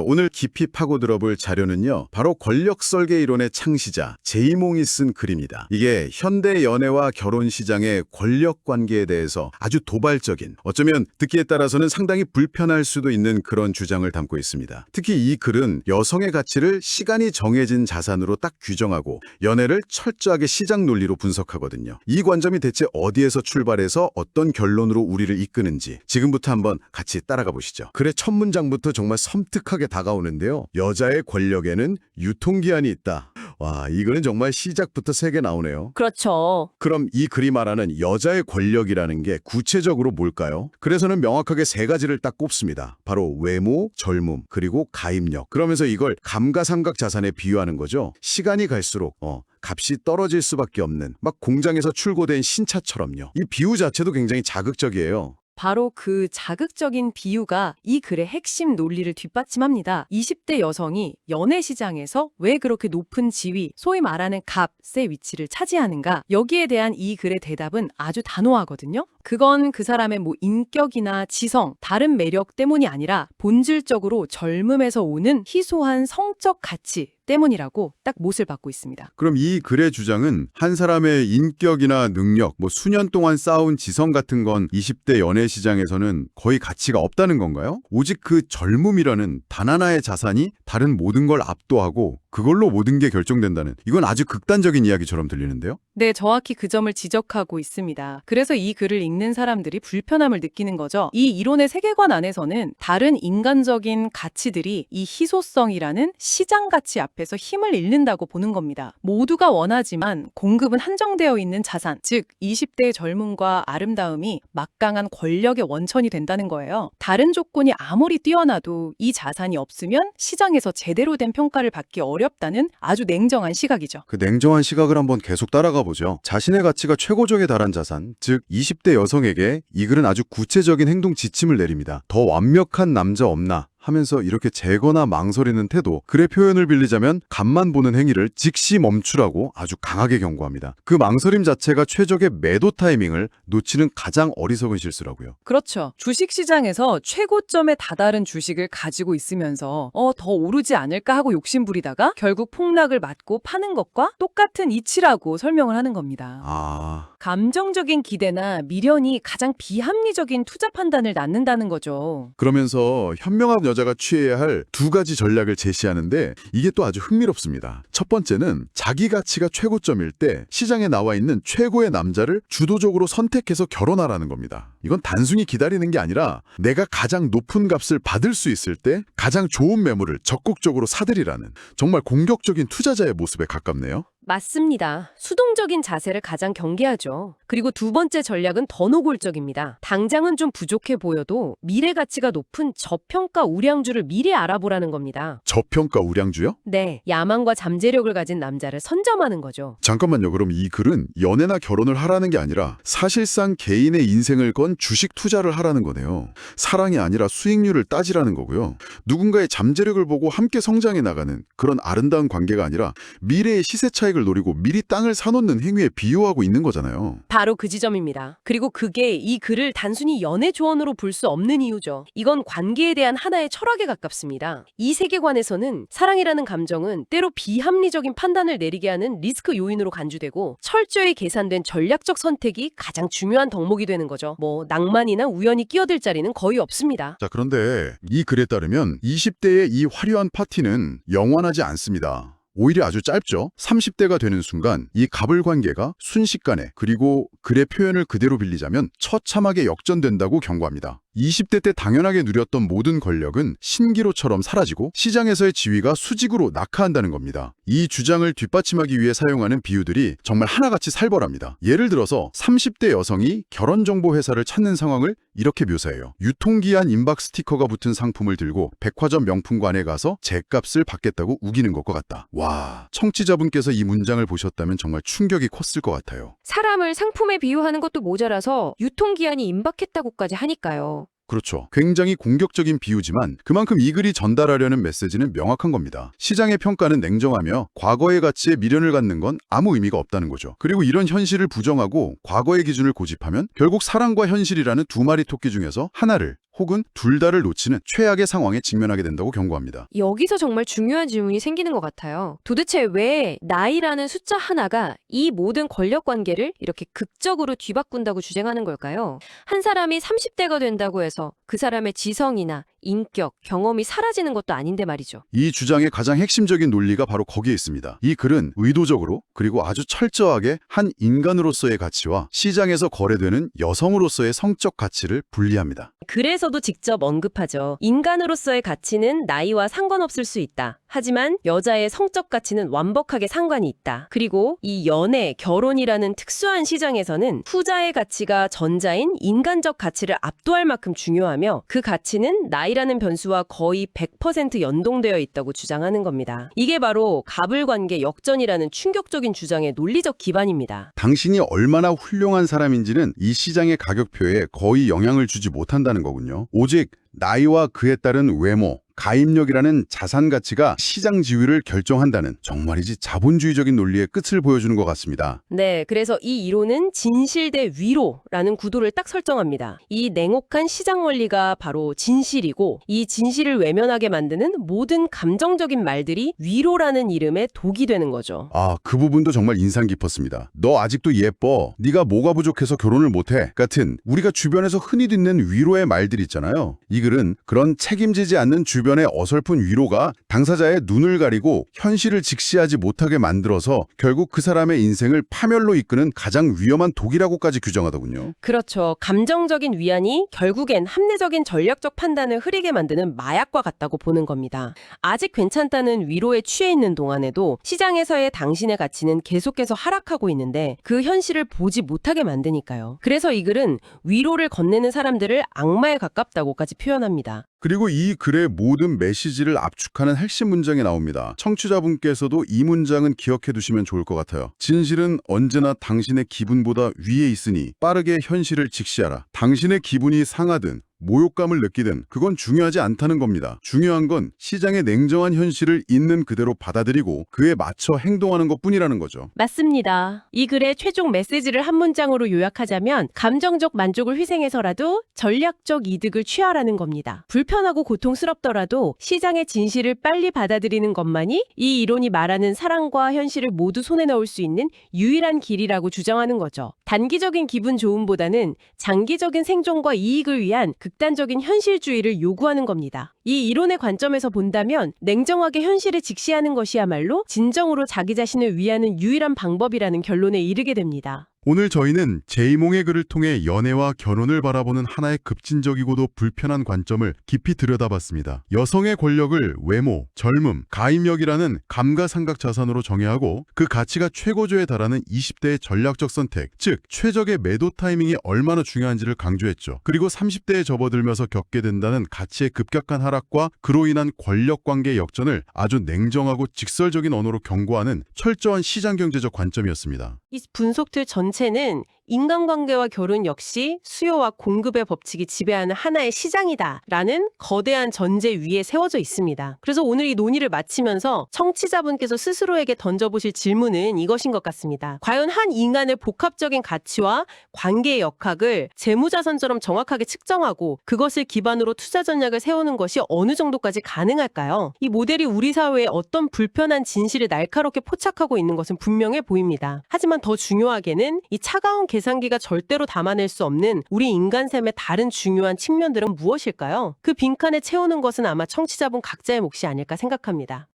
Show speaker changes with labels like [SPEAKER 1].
[SPEAKER 1] 오늘 깊이 파고들어볼 자료는요, 바로 권력 설계 이론의 창시자 제이몽이 쓴 글입니다. 이게 현대 연애와 결혼 시장의 권력 관계에 대해서 아주 도발적인, 어쩌면 듣기에 따라서는 상당히 불편할 수도 있는 그런 주장을 담고 있습니다. 특히 이 글은 여성의 가치를 시간이 정해진 자산으로 딱 규정하고 연애를 철저하게 시장 논리로 분석하거든요. 이 관점이 대체 어디에서 출발해서 어떤 결론으로 우리를 이끄는지 지금부터 한번 같이 따라가 보시죠. 글의 첫 문장부터 정말 섬뜩하게 다가오는데요. 여자의 권력에는 유통기한이 있다. 와, 이거는 정말 시작부터 세게 나오네요.
[SPEAKER 2] 그렇죠.
[SPEAKER 1] 그럼 이 글이 말하는 여자의 권력이라는 게 구체적으로 뭘까요? 그래서는 명확하게 세 가지를 딱 꼽습니다. 바로 외모, 젊음, 그리고 가입력. 그러면서 이걸 감가상각 자산에 비유하는 거죠. 시간이 갈수록 값이 떨어질 수밖에 없는, 막 공장에서 출고된 신차처럼요. 이 비유 자체도 굉장히 자극적이에요.
[SPEAKER 2] 바로 그 자극적인 비유가 이 글의 핵심 논리를 뒷받침합니다. 20대 여성이 연애 시장에서 왜 그렇게 높은 지위, 소위 말하는 값의 위치를 차지하는가? 여기에 대한 이 글의 대답은 아주 단호하거든요. 그건 그 사람의 인격이나 지성, 다른 매력 때문이 아니라 본질적으로 젊음에서 오는 희소한 성적 가치 때문이라고 딱 못을 받고 있습니다.
[SPEAKER 1] 그럼 이 글의 주장은 한 사람의 인격이나 능력, 수년 동안 쌓아온 지성 같은 건 20대 연애 시장에서는 거의 가치가 없다는 건가요? 오직 그 젊음이라는 단 하나의 자산이 다른 모든 걸 압도하고 그걸로 모든 게 결정된다는, 이건 아주 극단적인 이야기처럼 들리는데요?
[SPEAKER 2] 네, 정확히 그 점을 지적하고 있습니다. 그래서 이 글을 읽는 사람들이 불편함을 느끼는 거죠. 이 이론의 세계관 안에서는 다른 인간적인 가치들이 이 희소성이라는 시장 가치 앞에서 힘을 잃는다고 보는 겁니다. 모두가 원하지만 공급은 한정되어 있는 자산, 즉 20대의 젊음과 아름다움이 막강한 권력의 원천이 된다는 거예요. 다른 조건이 아무리 뛰어나도 이 자산이 없으면 시장에서 제대로 된 평가를 받기 어렵다는 아주 냉정한 시각이죠.
[SPEAKER 1] 그 냉정한 시각을 한번 계속 따라가 보죠. 자신의 가치가 최고적에 달한 자산, 즉 20대 여성에게 이 글은 아주 구체적인 행동 지침을 내립니다. 더 완벽한 남자 없나? 하면서 이렇게 재거나 망설이는 태도, 글의 표현을 빌리자면 간만 보는 행위를 즉시 멈추라고 아주 강하게 경고합니다. 그 망설임 자체가 최적의 매도 타이밍을 놓치는 가장 어리석은 실수라고요.
[SPEAKER 2] 그렇죠. 주식시장에서 최고점에 다다른 주식을 가지고 있으면서 더 오르지 않을까 하고 욕심부리다가 결국 폭락을 맞고 파는 것과 똑같은 이치라고 설명을 하는 겁니다. 감정적인 기대나 미련이 가장 비합리적인 투자 판단을 낳는다는 거죠.
[SPEAKER 1] 그러면서 현명한 여자가 취해야 할 두 가지 전략을 제시하는데 이게 또 아주 흥미롭습니다. 첫 번째는 자기 가치가 최고점일 때 시장에 나와 있는 최고의 남자를 주도적으로 선택해서 결혼하라는 겁니다. 이건 단순히 기다리는 게 아니라 내가 가장 높은 값을 받을 수 있을 때 가장 좋은 매물을 적극적으로 사들이라는, 정말 공격적인 투자자의 모습에 가깝네요.
[SPEAKER 3] 맞습니다. 수동적인 자세를 가장 경계하죠. 그리고 두 번째 전략은 더 노골적입니다. 당장은 좀 부족해 보여도 미래 가치가 높은 저평가 우량주를 미리 알아보라는 겁니다.
[SPEAKER 1] 저평가 우량주요?
[SPEAKER 3] 네, 야망과 잠재력을 가진 남자를 선점하는 거죠.
[SPEAKER 1] 잠깐만요. 그럼 이 글은 연애나 결혼을 하라는 게 아니라 사실상 개인의 인생을 건 주식 투자를 하라는 거네요. 사랑이 아니라 수익률을 따지라는 거고요. 누군가의 잠재력을 보고 함께 성장해 나가는 그런 아름다운 관계가 아니라 미래의 시세 차익을 노리고 미리 땅을 사놓는 행위에 비유하고 있는 거잖아요.
[SPEAKER 3] 바로 그 지점입니다. 그리고 그게 이 글을 단순히 연애 조언으로 볼 수 없는 이유죠. 이건 관계에 대한 하나의 철학에 가깝습니다. 이 세계관에서는 사랑이라는 감정은 때로 비합리적인 판단을 내리게 하는 리스크 요인으로 간주되고 철저히 계산된 전략적 선택이 가장 중요한 덕목이 되는 거죠. 낭만이나 우연이 끼어들 자리는 거의 없습니다.
[SPEAKER 1] 자, 그런데 이 글에 따르면 20대의 이 화려한 파티는 영원하지 않습니다. 오히려 아주 짧죠. 30대가 되는 순간 이 갑을 관계가 순식간에, 그리고 글의 표현을 그대로 빌리자면 처참하게 역전된다고 경고합니다. 20대 때 당연하게 누렸던 모든 권력은 신기로처럼 사라지고 시장에서의 지위가 수직으로 낙하한다는 겁니다. 이 주장을 뒷받침하기 위해 사용하는 비유들이 정말 하나같이 살벌합니다. 예를 들어서 30대 여성이 결혼정보회사를 찾는 상황을 이렇게 묘사해요. 유통기한 임박 스티커가 붙은 상품을 들고 백화점 명품관에 가서 죗값을 받겠다고 우기는 것과 같다. 와, 청취자분께서 이 문장을 보셨다면 정말 충격이 컸을 것 같아요.
[SPEAKER 3] 사람을 상품에 비유하는 것도 모자라서 유통기한이 임박했다고까지 하니까요.
[SPEAKER 1] 그렇죠. 굉장히 공격적인 비유지만 그만큼 이 글이 전달하려는 메시지는 명확한 겁니다. 시장의 평가는 냉정하며 과거의 가치에 미련을 갖는 건 아무 의미가 없다는 거죠. 그리고 이런 현실을 부정하고 과거의 기준을 고집하면 결국 사랑과 현실이라는 두 마리 토끼 중에서 하나를 혹은 둘 다를 놓치는 최악의 상황에 직면하게 된다고 경고합니다.
[SPEAKER 4] 여기서 정말 중요한 질문이 생기는 것 같아요. 도대체 왜 나이라는 숫자 하나가 이 모든 권력 관계를 이렇게 극적으로 뒤바꾼다고 주장하는 걸까요? 한 사람이 30대가 된다고 해서 그 사람의 지성이나 인격, 경험이 사라지는 것도 아닌데 말이죠.
[SPEAKER 1] 이 주장의 가장 핵심적인 논리가 바로 거기에 있습니다. 이 글은 의도적으로 그리고 아주 철저하게 한 인간으로서의 가치와 시장에서 거래되는 여성으로서의 성적 가치를 분리합니다.
[SPEAKER 3] 그래서도 직접 언급하죠. 인간으로서의 가치는 나이와 상관없을 수 있다. 하지만 여자의 성적 가치는 완벽하게 상관이 있다. 그리고 이 연애, 결혼이라는 특수한 시장에서는 후자의 가치가 전자인 인간적 가치를 압도할 만큼 중요하며 그 가치는 나이라는 변수와 거의 100% 연동되어 있다고 주장하는 겁니다. 이게 바로 가불관계 역전이라는 충격적인 주장의 논리적 기반입니다.
[SPEAKER 1] 당신이 얼마나 훌륭한 사람인지는 이 시장의 가격표에 거의 영향을 주지 못한다는 거군요. 오직 나이와 그에 따른 외모, 가입력이라는 자산 가치가 시장 지위를 결정한다는 정말이지 자본주의적인 논리의 끝을 보여주는 것 같습니다.
[SPEAKER 3] 네, 그래서 이 이론은 진실 대 위로라는 구도를 딱 설정합니다. 이 냉혹한 시장 원리가 바로 진실이고 이 진실을 외면하게 만드는 모든 감정적인 말들이 위로라는 이름의 독이 되는 거죠.
[SPEAKER 1] 그 부분도 정말 인상 깊었습니다. 너 아직도 예뻐. 네가 뭐가 부족해서 결혼을 못해. 같은 우리가 주변에서 흔히 듣는 위로의 말들 있잖아요. 이 글은 그런 책임지지 않는 주변의 어설픈 위로가 당사자의 눈을 가리고 현실을 직시하지 못하게 만들어서 결국 그 사람의 인생을 파멸로 이끄는 가장 위험한 독이라고까지 규정하더군요.
[SPEAKER 3] 그렇죠. 감정적인 위안이 결국엔 합리적인 전략적 판단을 흐리게 만드는 마약과 같다고 보는 겁니다. 아직 괜찮다는 위로에 취해 있는 동안에도 시장에서의 당신의 가치는 계속해서 하락하고 있는데 그 현실을 보지 못하게 만드니까요. 그래서 이 글은 위로를 건네는 사람들을 악마에 가깝다고까지 표현합니다.
[SPEAKER 1] 그리고 이 글의 모든 메시지를 압축하는 핵심 문장이 나옵니다. 청취자분께서도 이 문장은 기억해 두시면 좋을 것 같아요. 진실은 언제나 당신의 기분보다 위에 있으니 빠르게 현실을 직시하라. 당신의 기분이 상하든 모욕감을 느끼든 그건 중요하지 않다는 겁니다. 중요한 건 시장의 냉정한 현실을 있는 그대로 받아들이고 그에 맞춰 행동하는 것뿐이라는 거죠.
[SPEAKER 2] 맞습니다. 이 글의 최종 메시지를 한 문장으로 요약하자면 감정적 만족을 희생해서라도 전략적 이득을 취하라는 겁니다. 불편하고 고통스럽더라도 시장의 진실을 빨리 받아들이는 것만이 이 이론이 말하는 사랑과 현실을 모두 손에 넣을 수 있는 유일한 길이라고 주장하는 거죠. 단기적인 기분 좋음보다는 장기적인 생존과 이익을 위한 극단적인 현실주의를 요구하는 겁니다. 이 이론의 관점에서 본다면 냉정하게 현실을 직시하는 것이야말로 진정으로 자기 자신을 위하는 유일한 방법이라는 결론에 이르게 됩니다.
[SPEAKER 1] 오늘 저희는 제이몽의 글을 통해 연애와 결혼을 바라보는 하나의 급진적이고도 불편한 관점을 깊이 들여다봤습니다. 여성의 권력을 외모, 젊음, 가입력이라는 감가상각 자산으로 정의하고 그 가치가 최고조에 달하는 20대의 전략적 선택, 즉 최적의 매도 타이밍이 얼마나 중요한지를 강조했죠. 그리고 30대에 접어들면서 겪게 된다는 가치의 급격한 하락과 그로 인한 권력관계 역전을 아주 냉정하고 직설적인 언어로 경고하는 철저한 시장경제적 관점이었습니다.
[SPEAKER 2] 이 분석들 전체는 인간관계와 결혼 역시 수요와 공급의 법칙이 지배하는 하나의 시장이다라는 거대한 전제 위에 세워져 있습니다. 그래서 오늘 이 논의를 마치면서 청취자분께서 스스로에게 던져보실 질문은 이것인 것 같습니다. 과연 한 인간의 복합적인 가치와 관계의 역학을 재무자산처럼 정확하게 측정하고 그것을 기반으로 투자 전략을 세우는 것이 어느 정도까지 가능할까요? 이 모델이 우리 사회에 어떤 불편한 진실을 날카롭게 포착하고 있는 것은 분명해 보입니다. 하지만 더 중요하게는 이 차가운 계산기가 절대로 담아낼 수 없는 우리 인간 삶의 다른 중요한 측면들은 무엇일까요? 그 빈칸에 채우는 것은 아마 청취자분 각자의 몫이 아닐까 생각합니다.